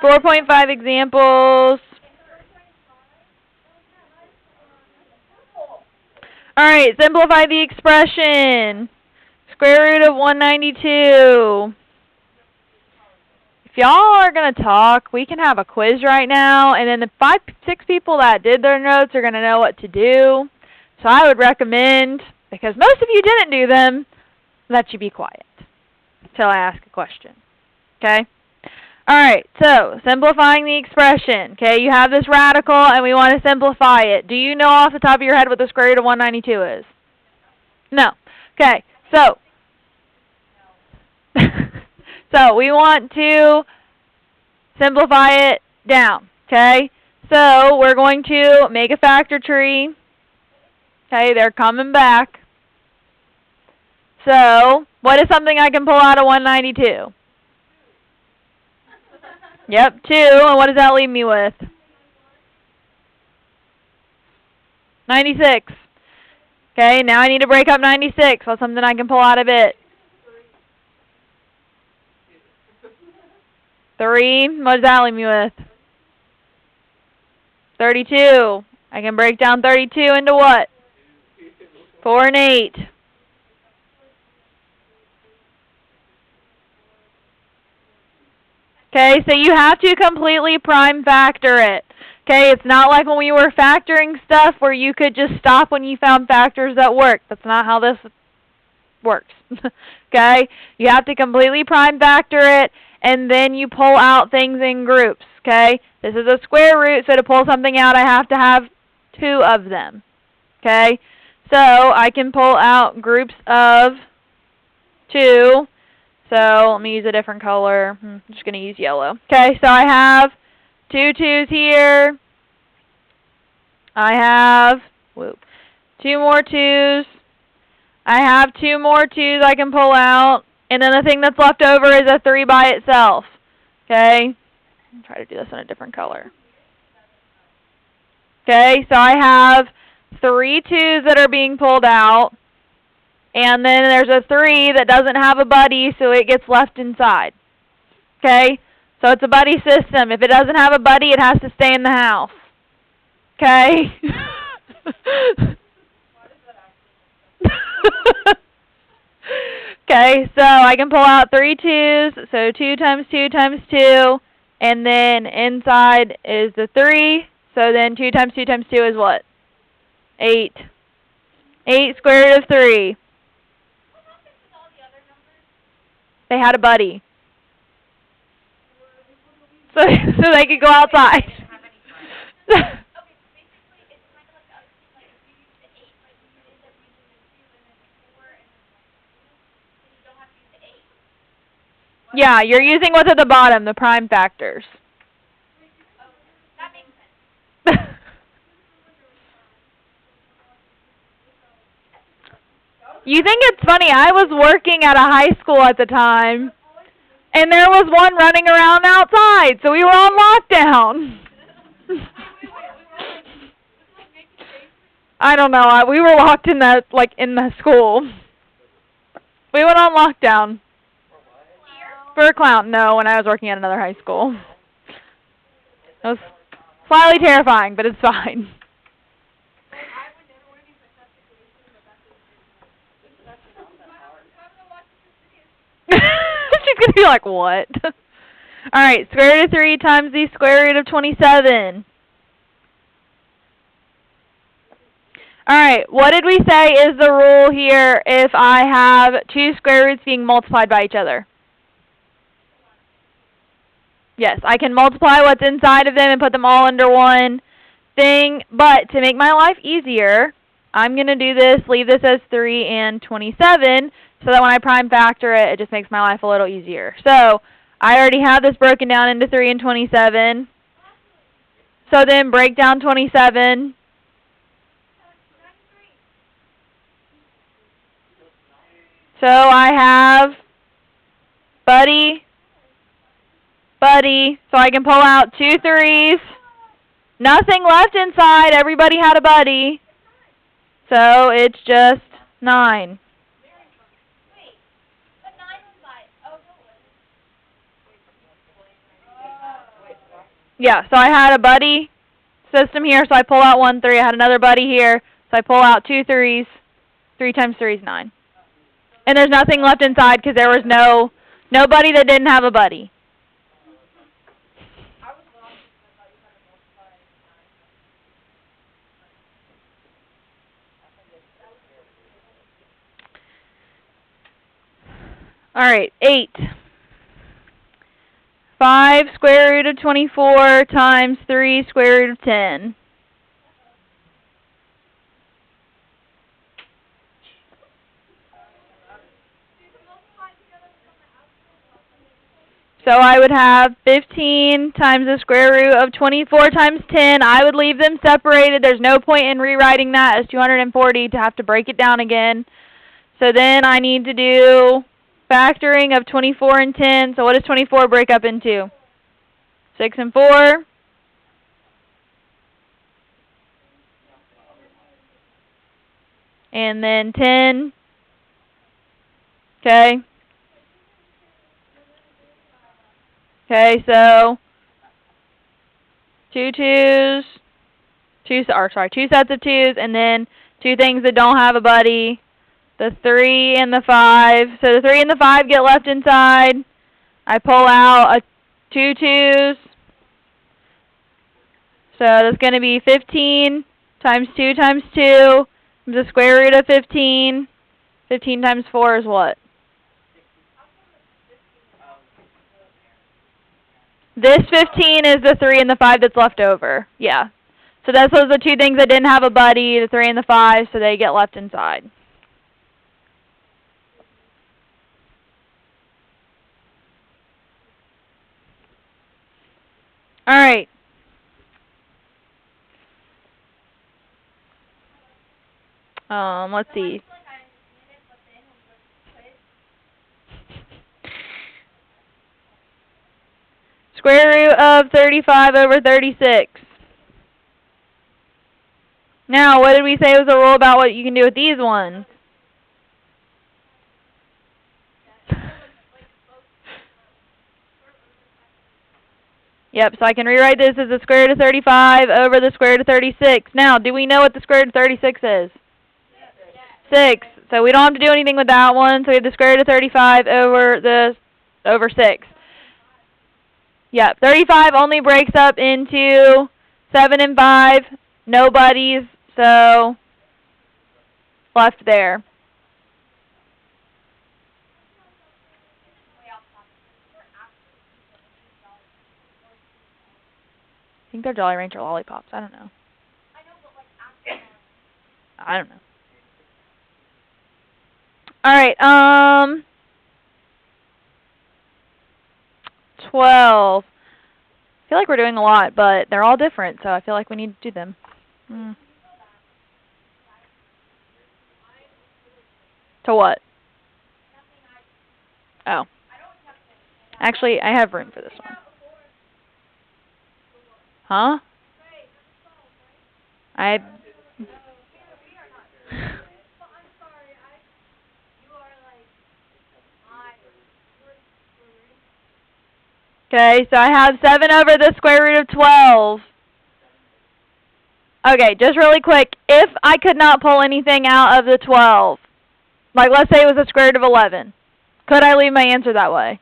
4.5 examples. Alright, simplify the expression. Square root of 192. If y'all are going to talk, we can have a quiz right now, and then the 6 people that did their notes are going to know what to do. So I would recommend, because most of you didn't do them, that you be quiet until I ask a question. Okay? Alright, so simplifying the expression. Okay, you have this radical, and we want to simplify it. Do you know off the top of your head what the square root of 192 is? No. Okay, so so we want to simplify it down, okay? So we're going to make a factor tree. Okay, they're coming back. So what is something I can pull out of 192? Yep, 2. And what does that leave me with? 96. Okay, now I need to break up 96. What's something I can pull out of it? 3. What does that leave me with? 32. I can break down 32 into what? 4 and 8. Okay, so you have to completely prime factor it. Okay, it's not like when we were factoring stuff where you could just stop when you found factors that work. That's not how this works. Okay, you have to completely prime factor it, and then you pull out things in groups. Okay, this is a square root, so to pull something out, I have to have 2 of them. Okay, so I can pull out groups of 2. So let me use a different color. I'm just going to use yellow. Okay, so I have 2 2s here. I have 2 more 2s. I have 2 more 2s I can pull out. And then the thing that's left over is a 3 by itself. Okay, I'll try to do this in a different color. Okay, so I have 3 2s that are being pulled out. And then there's a 3 that doesn't have a buddy, so it gets left inside. Okay? So it's a buddy system. If it doesn't have a buddy, it has to stay in the house. Okay? Okay, so I can pull out 3 2s. So 2 times 2 times 2. And then inside is the 3. So then 2 times 2 times 2 is what? 8. 8 square root of 3. They had a buddy. So they could go outside. Yeah, you're using what's at the bottom, the prime factors. That makes sense. You think it's funny, I was working at a high school at the time, and there was one running around outside, so we were on lockdown. I don't know, we were locked in the, in the school. We went on lockdown. For a clown. No, when I was working at another high school. It was slightly terrifying, but it's fine. She's going to be like, what? Alright, square root of 3 times the square root of 27. Alright, what did we say is the rule here if I have 2 square roots being multiplied by each other? Yes, I can multiply what's inside of them and put them all under one thing, but to make my life easier, I'm going to do this, leave this as 3 and 27, so that when I prime factor it, it just makes my life a little easier. So I already have this broken down into 3 and 27. So then break down 27. So I have buddy, so I can pull out 2 3s. Nothing left inside. Everybody had a buddy. So it's just 9. Yeah, so I had a buddy system here, so I pull out 1 3. I had another buddy here, so I pull out 2 3s. 3 times 3 is 9. And there's nothing left inside because there was nobody that didn't have a buddy. Alright, 8. 5 square root of 24 times 3 square root of 10. So I would have 15 times the square root of 24 times 10. I would leave them separated. There's no point in rewriting that as 240 to have to break it down again. So then I need to do factoring of 24 and 10. So what does 24 break up into? 6 and 4. And then 10. Okay. Okay, so two sets of 2s, and then 2 things that don't have a buddy. The 3 and the 5. So the 3 and the 5 get left inside. I pull out 2 2s. So that's going to be 15 times 2 times 2. The square root of 15. 15 times 4 is what? This 15 is the 3 and the 5 that's left over. Yeah. So those are the 2 things that didn't have a buddy, the 3 and the 5, so they get left inside. Alright. Let's see. Square root of 35 over 36. Now, what did we say was the rule about what you can do with these ones? Yep, so I can rewrite this as the square root of 35 over the square root of 36. Now, do we know what the square root of 36 is? 6. So we don't have to do anything with that one. So we have the square root of 35 over 6. Yep, 35 only breaks up into 7 and 5. No buddies, so left there. I think they're Jolly Rancher lollipops. I don't know. I don't know. Alright, 12. I feel like we're doing a lot, but they're all different, so I feel like we need to do them. To what? Oh. Actually, I have room for this one. Huh? Okay, so I have 7 over the square root of 12. Okay, just really quick. If I could not pull anything out of the 12, like let's say it was the square root of 11, could I leave my answer that way?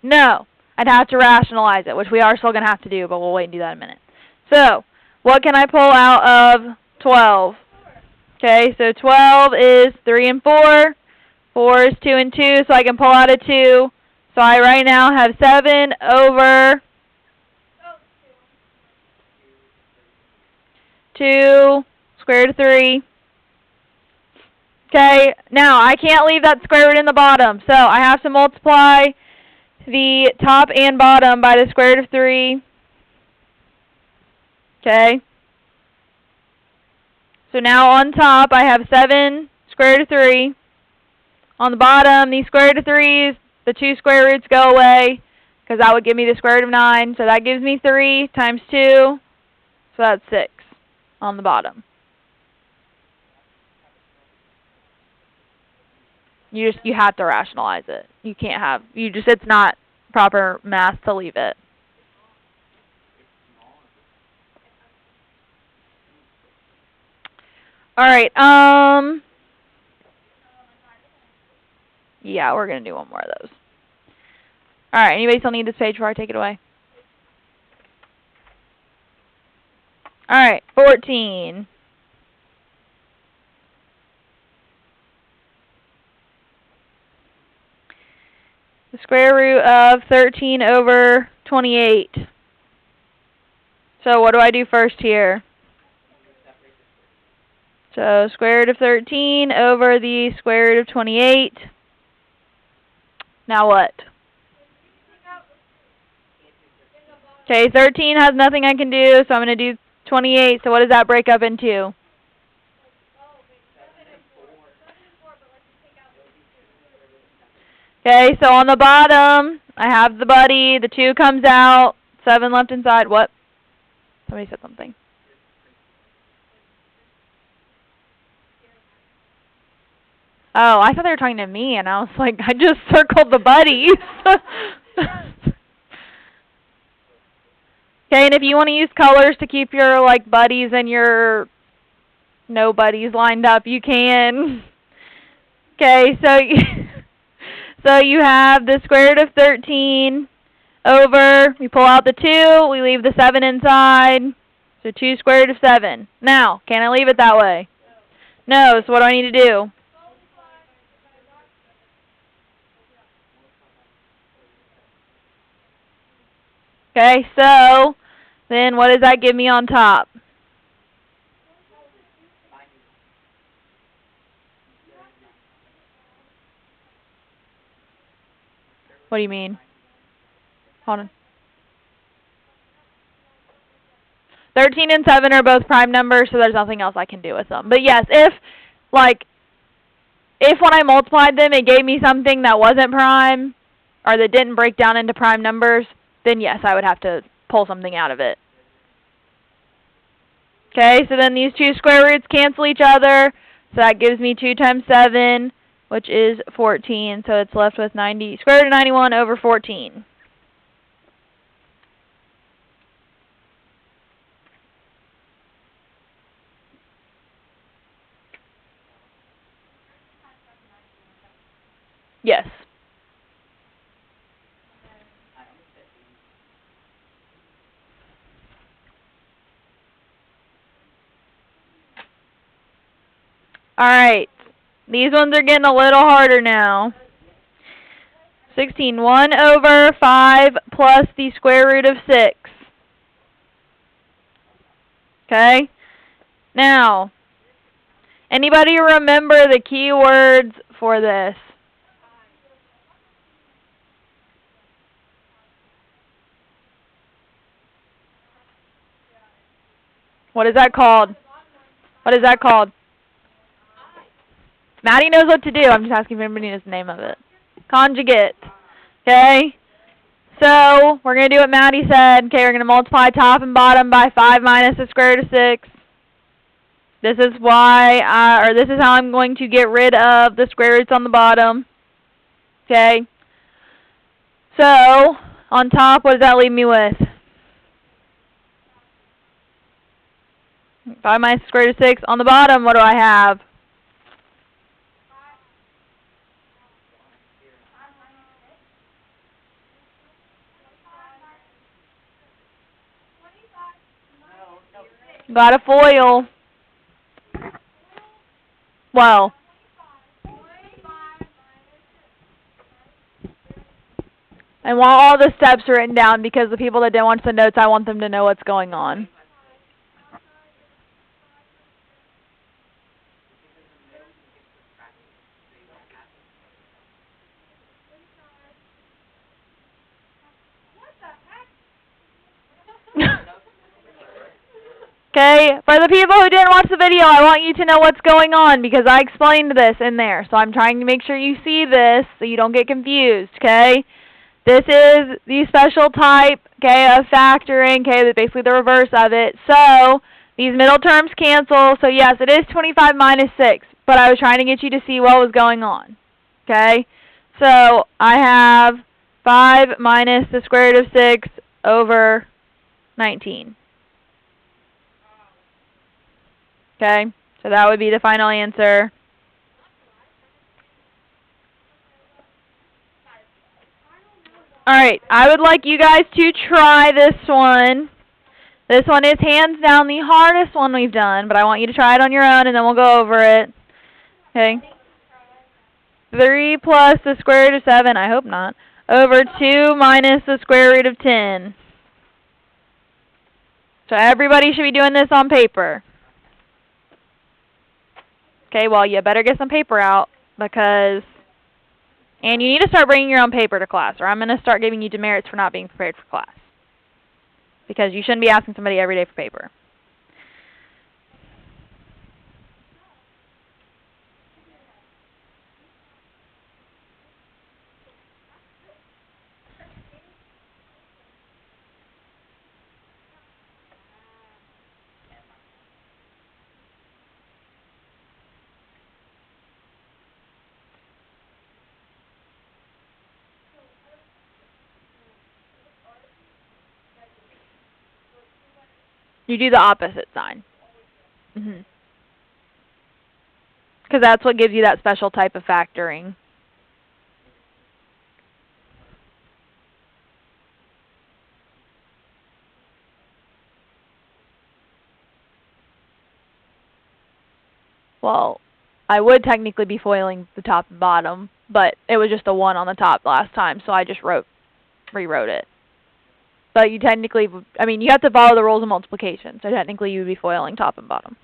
No. I'd have to rationalize it, which we are still going to have to do, but we'll wait and do that in a minute. So, what can I pull out of 12? Okay, so 12 is 3 and 4. 4 is 2 and 2, so I can pull out a 2. So I right now have 7 over 2 square root of 3. Okay, now I can't leave that square root in the bottom, so I have to multiply the top and bottom by the square root of 3. Okay. So now on top I have 7 square root of 3. On the bottom, these square root of 3s, the 2 square roots go away, because that would give me the square root of 9. So that gives me 3 times 2, so that's 6 on the bottom. You have to rationalize it. You can't have, it's not proper math to leave it. Alright, yeah, we're going to do one more of those. Alright, anybody still need this page before I take it away? Alright, 14. The square root of 13 over 28. So what do I do first here? So square root of 13 over the square root of 28. Now what? Okay, 13 has nothing I can do, so I'm going to do 28. So what does that break up into? Okay, so on the bottom, I have the buddy. The 2 comes out. 7 left inside. What? Somebody said something. Oh, I thought they were talking to me, and I was like, I just circled the buddies. Okay, and if you want to use colors to keep your like buddies and your no buddies lined up, you can. Okay, so so you have the square root of 13 over, we pull out the 2, we leave the 7 inside, so 2 square root of 7. Now, can I leave it that way? No, so what do I need to do? Okay, so then what does that give me on top? What do you mean? Hold on. 13 and 7 are both prime numbers, so there's nothing else I can do with them. But yes, if when I multiplied them, it gave me something that wasn't prime, or that didn't break down into prime numbers, then yes, I would have to pull something out of it. Okay, so then these 2 square roots cancel each other, so that gives me 2 times 7, which is 14, so it's left with square root of 91 over 14. Yes. Alright, these ones are getting a little harder now. 16, 1 over 5 plus the square root of 6. Okay? Now, anybody remember the keywords for this? What is that called? What is that called? Maddie knows what to do. I'm just asking if anybody knows the name of it. Conjugate. Okay? So, we're going to do what Maddie said. Okay, we're going to multiply top and bottom by 5 minus the square root of 6. This is this is how I'm going to get rid of the square roots on the bottom. Okay? So, on top, what does that leave me with? 5 minus the square root of 6. On the bottom, what do I have? Got a FOIL. Well. I want all the steps written down because the people that didn't watch the notes, I want them to know what's going on. Okay, for the people who didn't watch the video, I want you to know what's going on because I explained this in there. So I'm trying to make sure you see this so you don't get confused, okay? This is the special type, okay, of factoring, okay, that's basically the reverse of it. So these middle terms cancel. So yes, it is 25 minus 6, but I was trying to get you to see what was going on, okay? So I have 5 minus the square root of 6 over 19. Okay, So that would be the final answer. Alright, I would like you guys to try this one. This one is hands down the hardest one we've done, but I want you to try it on your own and then we'll go over it. Okay? 3 plus the square root of 7, I hope not, over 2 minus the square root of 10. So everybody should be doing this on paper. Okay, well, you better get some paper out because... And you need to start bringing your own paper to class, or I'm going to start giving you demerits for not being prepared for class. Because you shouldn't be asking somebody every day for paper. You do the opposite sign. Because that's what gives you that special type of factoring. Well, I would technically be foiling the top and bottom, but it was just a 1 on the top last time, so I just rewrote it. But you technically, I mean, you have to follow the rules of multiplication, so technically you would be foiling top and bottom.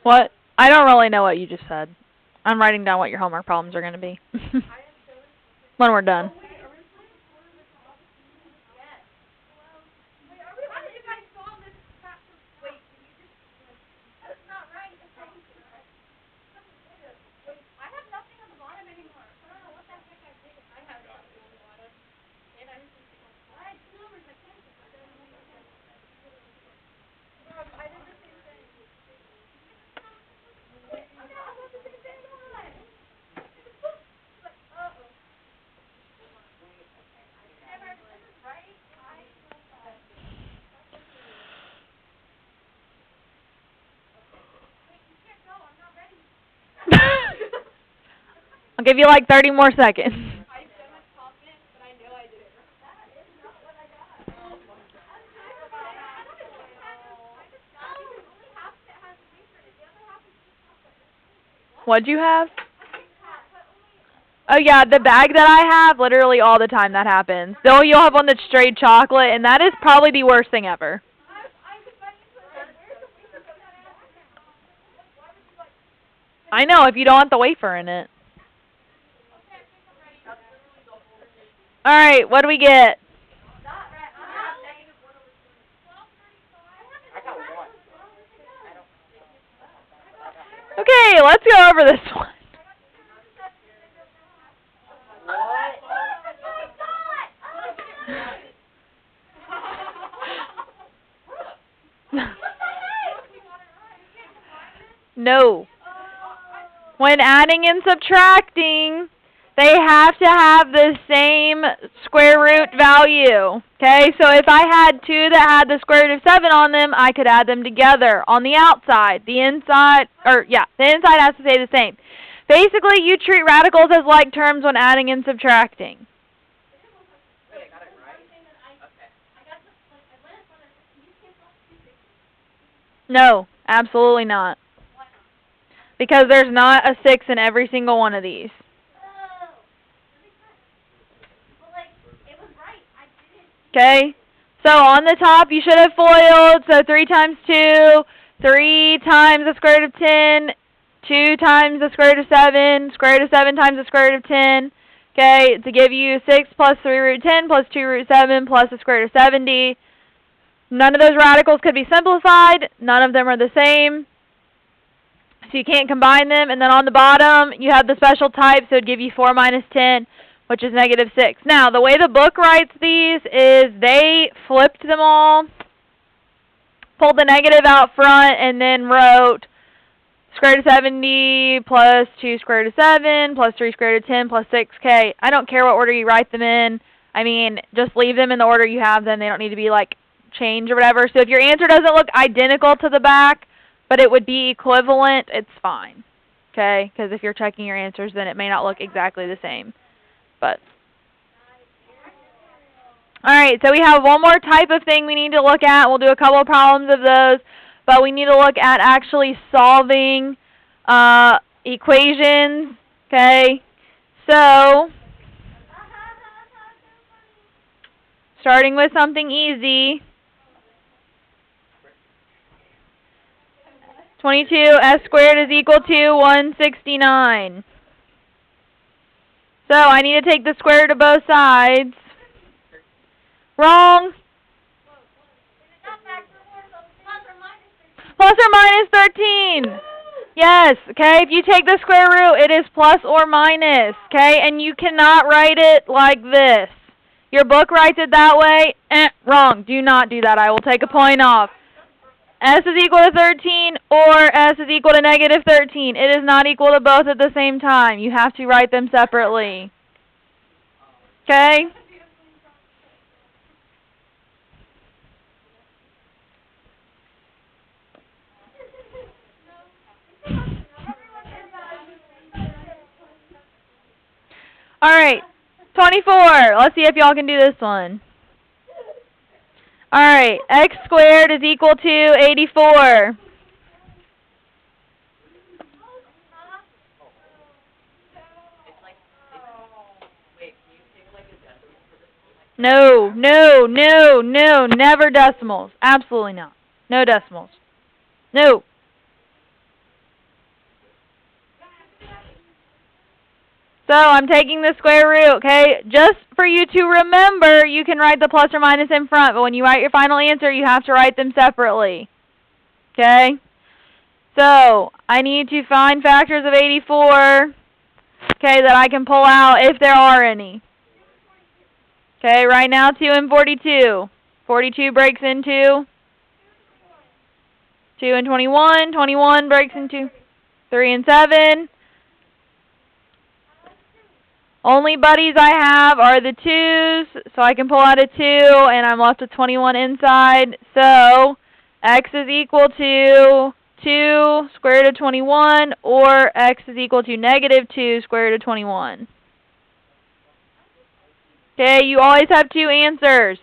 What? I don't really know what you just said. I'm writing down what your homework problems are going to be. When we're done. I'll give you like 30 more seconds. What'd you have? Oh yeah, the bag that I have, literally all the time that happens. Though you'll have one that's straight chocolate, and that is probably the worst thing ever. I know, if you don't want the wafer in it. Alright, what do we get? Okay, let's go over this one. No. When adding and subtracting, they have to have the same square root value. Okay, so if I had two that had the square root of 7 on them, I could add them together on the outside. The inside, the inside has to stay the same. Basically, you treat radicals as like terms when adding and subtracting. No, absolutely not. Because there's not a 6 in every single one of these. Okay? So on the top, you should have FOILed. So 3 times 2, 3 times the square root of 10, 2 times the square root of 7, square root of 7 times the square root of 10. Okay, to give you 6 plus 3 root 10 plus 2 root 7 plus the square root of 70. None of those radicals could be simplified. None of them are the same. So you can't combine them. And then on the bottom, you have the special type, so it would give you 4 minus 10, which is negative 6. Now, the way the book writes these is they flipped them all, pulled the negative out front, and then wrote square root of 70 plus 2 square root of 7 plus 3 square root of 10 plus 6k. I don't care what order you write them in. I mean, just leave them in the order you have them. They don't need to be, like, changed or whatever. So if your answer doesn't look identical to the back, but it would be equivalent, it's fine. Okay? Because if you're checking your answers, then it may not look exactly the same. But alright, so we have one more type of thing we need to look at. We'll do a couple of problems of those. But we need to look at actually solving equations. Okay? So, starting with something easy. 22s squared is equal to 169. So I need to take the square root of both sides. Wrong. Plus or minus 13. Yes, okay, if you take the square root, it is plus or minus, okay? And you cannot write it like this. Your book writes it that way. Wrong. Do not do that. I will take a point off. S is equal to 13 or S is equal to negative 13. It is not equal to both at the same time. You have to write them separately. Okay? Alright, 24. Let's see if y'all can do this one. Alright, x squared is equal to 84. No, never decimals. Absolutely not. No decimals. No. So I'm taking the square root, okay? Just for you to remember, you can write the plus or minus in front, but when you write your final answer, you have to write them separately. Okay? So I need to find factors of 84, okay, that I can pull out if there are any. Okay, right now 2 and 42. 42 breaks into 2 and 21. 21 breaks into 3 and 7. Only buddies I have are the 2's, so I can pull out a 2, and I'm left with 21 inside. So x is equal to 2 square root of 21, or x is equal to negative 2 square root of 21. Okay, you always have 2 answers.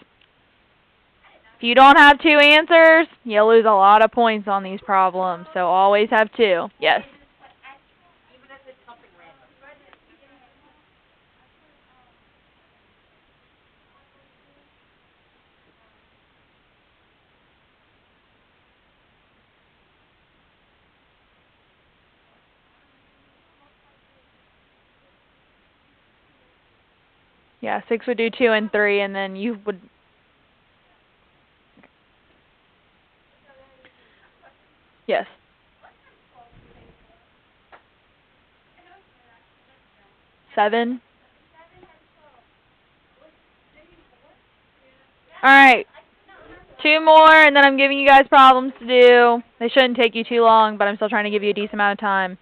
If you don't have 2 answers, you lose a lot of points on these problems. So always have 2. Yes. Yeah, 6 would do 2 and 3, and then you would... Yes. Seven. Alright. 2 more, and then I'm giving you guys problems to do. They shouldn't take you too long, but I'm still trying to give you a decent amount of time.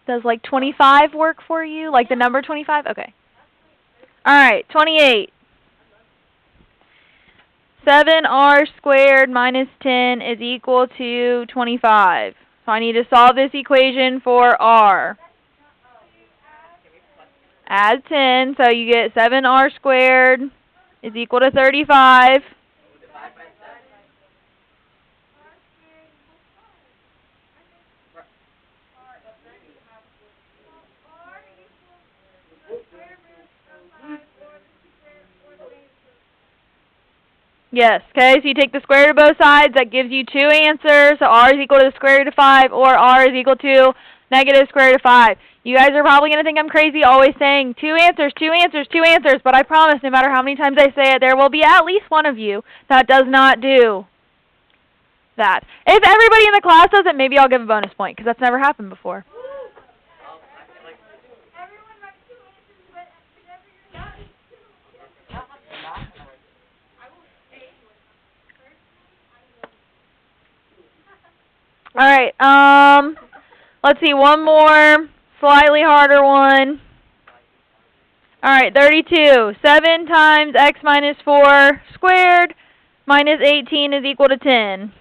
Does like 25 work for you? Like the number 25? Okay. Alright, 28. 7r squared minus 10 is equal to 25. So I need to solve this equation for r. Add 10, so you get 7r squared is equal to 35. Yes, okay, so you take the square root of both sides, that gives you two answers. So r is equal to the square root of 5, or r is equal to negative square root of 5. You guys are probably going to think I'm crazy always saying two answers, two answers, two answers, but I promise no matter how many times I say it, there will be at least one of you that does not do that. If everybody in the class does it, maybe I'll give a bonus point, because that's never happened before. Alright, let's see, one more, slightly harder one. Alright, 32. 7 times x minus 4 squared minus 18 is equal to 10.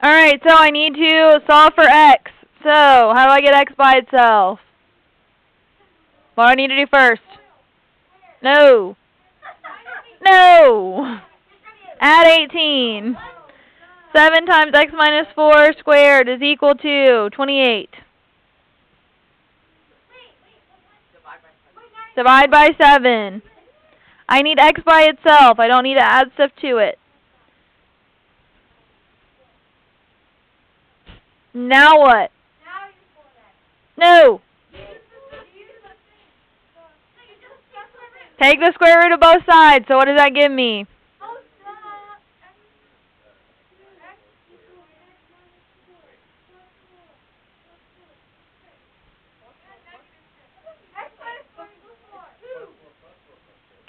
Alright, so I need to solve for x. So, how do I get x by itself? What do I need to do first? No. No. Add 18. 7 times x minus 4 squared is equal to 28. Divide by 7. I need x by itself. I don't need to add stuff to it. Now what? No. Take the square root of both sides. So what does that give me?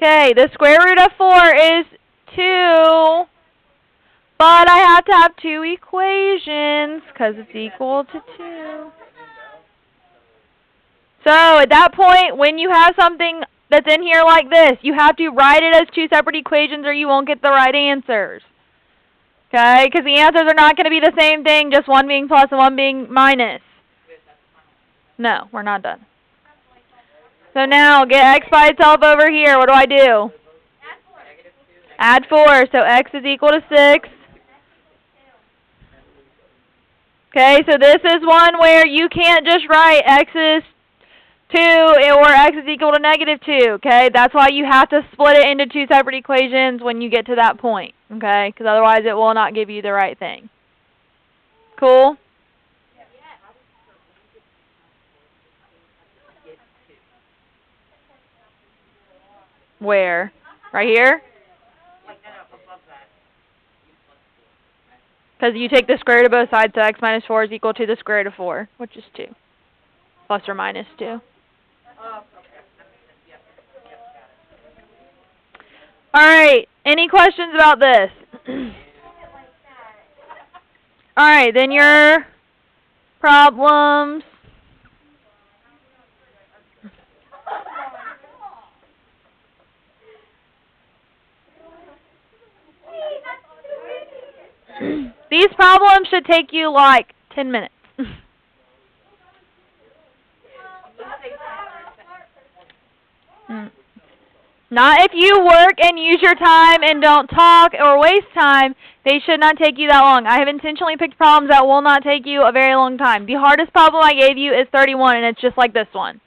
Okay, the square root of 4 is 2, but I have to have two equations because it's equal to 2. So at that point, when you have something that's in here like this, you have to write it as two separate equations or you won't get the right answers. Okay, because the answers are not going to be the same thing, just one being plus and one being minus. No, we're not done. So now, get x by itself over here. What do I do? Add 4. So x is equal to 6. Okay, so this is one where you can't just write x is 2 or x is equal to negative 2. Okay, that's why you have to split it into two separate equations when you get to that point. Okay, because otherwise it will not give you the right thing. Cool? Where? Right here? Because you take the square root of both sides, so x minus 4 is equal to the square root of 4, which is 2. Plus or minus 2. Alright, any questions about this? Alright, then your problems. These problems should take you like 10 minutes. Not if you work and use your time and don't talk or waste time. They should not take you that long. I have intentionally picked problems that will not take you a very long time. The hardest problem I gave you is 31, and it's just like this one.